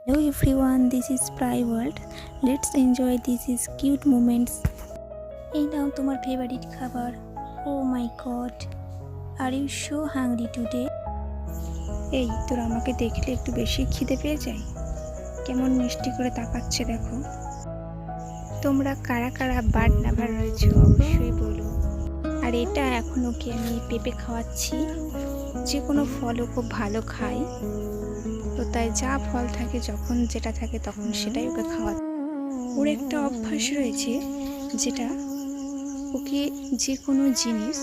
Hello everyone, this is Spry World. Let's enjoy these cute moments. এই নাও তোমার favourite খাবার। Oh my god, are you so hungry today? এই তোর আমাকে দেখলে একটু বেশি খিদে পেয়ে যায়। কেমন মিষ্টি করে তাকাচ্ছে দেখো। তোমরা কারা কারা বার্ড লাভার রয়েছে অবশ্যই বলো। আর এটা এখন ওকে আমি পেঁপে খাওয়াচ্ছি। যে কোনো ফলও খুব ভালো খাই, তো তাই যা ফল থাকে যখন যেটা থাকে তখন সেটাই ওকে খাওয়াতে। ওর একটা অভ্যাস রয়েছে যেটা ওকে যে কোনো জিনিস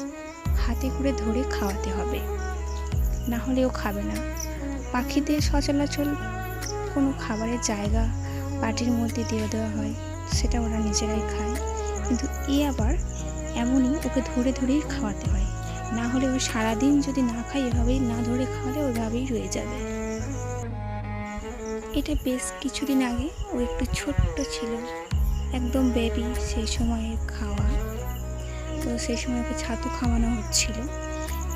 হাতে করে ধরে খাওয়াতে হবে, না হলে ও খাবে না। পাখিদের সচরাচর কোনো খাবারের জায়গা পাটির মধ্যে দিয়ে দেওয়া হয়, সেটা ওরা নিজেরাই খায়, কিন্তু এ আবার এমনই ওকে ধরে ধরেই খাওয়াতে হয়, না হলে ও সারাদিন যদি না খায় এভাবেই না ধরে খাওয়ালে ওইভাবেই রয়ে যাবে। এটা বেশ কিছুদিন আগে ও একটু ছোট্ট ছিল, একদম বেবি, সেই সময়ে খাওয়া, তো সেই সময় ওকে ছাতু খাওয়ানো হচ্ছিল।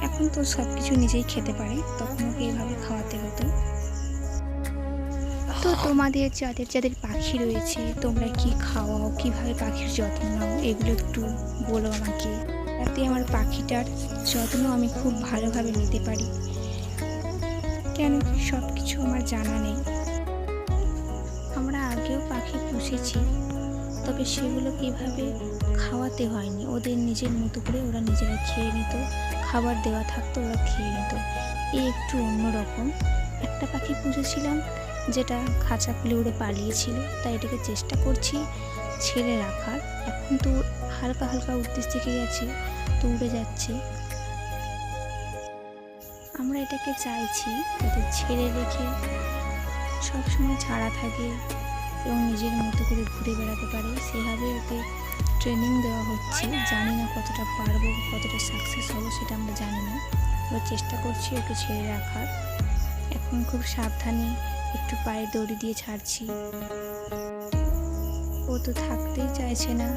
এখন তো সব কিছু নিজেই খেতে পারে, তখন ওকে এভাবে খাওয়াতে হতো। তো তোমাদের যাদের যাদের পাখি রয়েছে তোমরা কি খাওয়াও, কিভাবে পাখির যত্ন নাও, এগুলো একটু বলো আমাকে, যাতে আমার পাখিটার যত্ন আমি খুব ভালোভাবে নিতে পারি। কেন কি সব কিছু আমার জানা নেই। আমরা আগেও পাখি পুষেছি, তবে সেগুলো কীভাবে খাওয়াতে হয়নি, ওদের নিজের মতো করে ওরা নিজেরা খেয়ে নিত, খাবার দেওয়া থাকতো ওরা খেয়ে নিত। এই একটু অন্যরকম। একটা পাখি পুষেছিলাম যেটা খাঁচা খুলে উড়ে পালিয়েছিল, তাই এটাকে চেষ্টা করছি ছেড়ে রাখার। এখন তো হালকা হালকা উঠতে শিখে গেছে, তো উড়ে যাচ্ছে। আমরা এটাকে চাইছি যাতে ছেড়ে রেখে সবসময় ছাড়া থাকে এবং নিজের মতো করে ঘুরে বেড়াতে পারে, সেভাবে ওকে ট্রেনিং দেওয়া হচ্ছে। জানি না কতটা পারবো, কতটা সাকসেস হবো সেটা আমরা জানি না, এবার চেষ্টা করছি ওকে ছেড়ে রাখার। এখন খুব সাবধানে একটু পায়ে দড়ি দিয়ে ছাড়ছি। ও তো থাকতেই চাইছে না,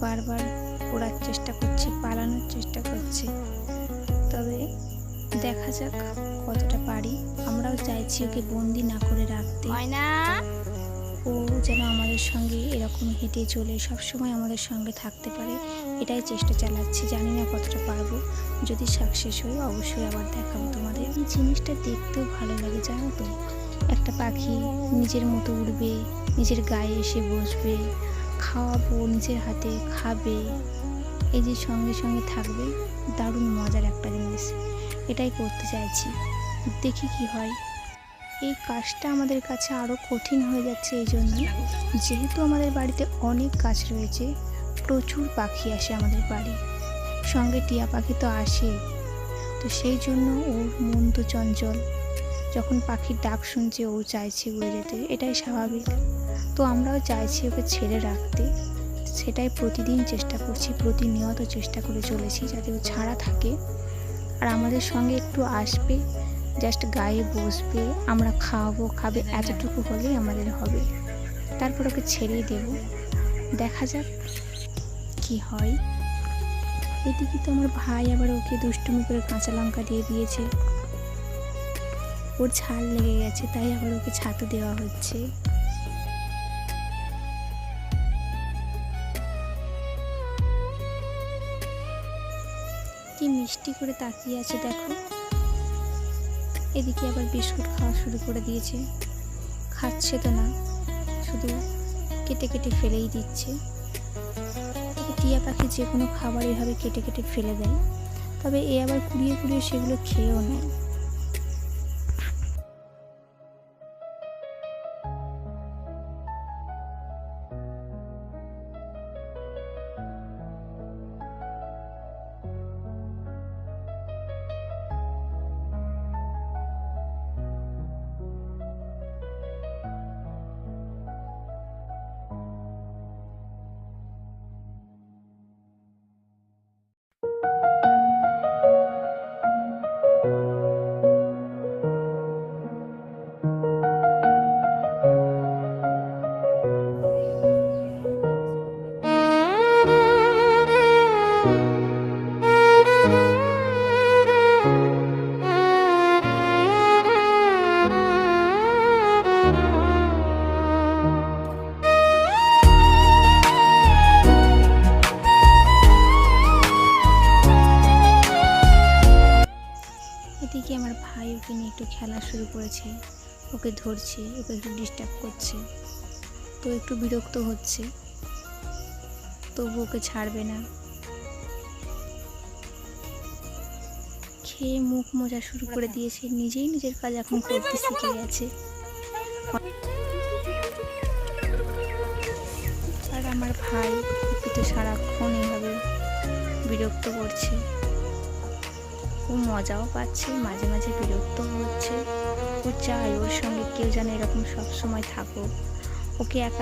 বারবার ওড়ার চেষ্টা করছে, পালানোর চেষ্টা করছে। তবে দেখা যাক কতটা পারি। আমরাও চাইছি ওকে বন্দি না করে রাখতে, ও যেন আমাদের সঙ্গে এরকম হেঁটে চলে সবসময় আমাদের সঙ্গে থাকতে পারে, এটাই চেষ্টা চালাচ্ছি। জানি না কতটা পারবো, যদি সাকসেস হই অবশ্যই আবার দেখাবো তোমাদের। এই জিনিসটা দেখতেও ভালো লাগে জানো তো, একটা পাখি নিজের মতো উড়বে, নিজের গায়ে এসে বসবে, খাওয়াবো নিজের হাতে খাবে, এই যে সঙ্গে সঙ্গে থাকবে, দারুণ মজার একটা জিনিস। এটাই করতে চাইছি, দেখি কি হয়। এই কাজটা আমাদের কাছে আরও কঠিন হয়ে যাচ্ছে এই জন্য, যেহেতু আমাদের বাড়িতে অনেক গাছ রয়েছে, প্রচুর পাখি আসে আমাদের বাড়ি, সঙ্গে টিয়া পাখি তো আসে, তো সেই জন্য ওর মন তো চঞ্চল, যখন পাখির ডাক শুনছে ও চাইছে উড়ে যেতে, এটাই স্বাভাবিক। তো আমরাও চাইছি ওকে ছেড়ে রাখতে, সেটাই প্রতিদিন চেষ্টা করছি, প্রতিনিয়ত চেষ্টা করে চলেছি যাতে ও ছাড়া থাকে আর আমাদের সঙ্গে একটু আসবে, জাস্ট গায়ে বসবে, আমরা খাওয়াবো, খাবে, এতটুকু হলেই আমাদের হবে। তারপর ওকে ছেড়েই দেব, দেখা যাক কি হয়। এদিকে তো আমার ভাই আবার ওকে দুষ্টুমি করে কাঁচা লঙ্কা দিয়ে দিয়েছে, ওর ঝাল লেগে গেছে, তাই আবার ওকে ছাতু দেওয়া হচ্ছে। কি মিষ্টি করে তাকিয়ে আছে দেখো। এদিকে আবার বিস্কুট খাওয়া শুরু করে দিয়েছে, খাচ্ছে তো না, শুধু কেটে কেটে ফেলেই দিচ্ছে। তবে টিয়া পাখি যে কোনো খাবার এভাবে কেটে কেটে ফেলে দেয়, তবে এ আবার কুড়িয়ে কুড়িয়ে সেগুলো খেয়েও নেয়। এদিকে আমার ভাই ওকে নিয়ে একটু খেলা শুরু করেছে, ওকে ধরছে, ওকে একটু ডিস্টার্ব করছে। তো একটু বিরক্ত হচ্ছে, তবু ওকে ছাড়বে না। খেয়ে মুখ মোজা শুরু করে দিয়েছে, নিজেই নিজের কাজ এখন করতে শিখে গেছে। আর আমার ভাই ওকে তো সারাক্ষণ এইভাবে বিরক্ত করছে। ও মজাও পাচ্ছে, মাঝে মাঝে বিরক্ত হচ্ছে। ও চায় ওর সঙ্গে কেউ যেন এরকম সব সময় থাকুক, ওকে একা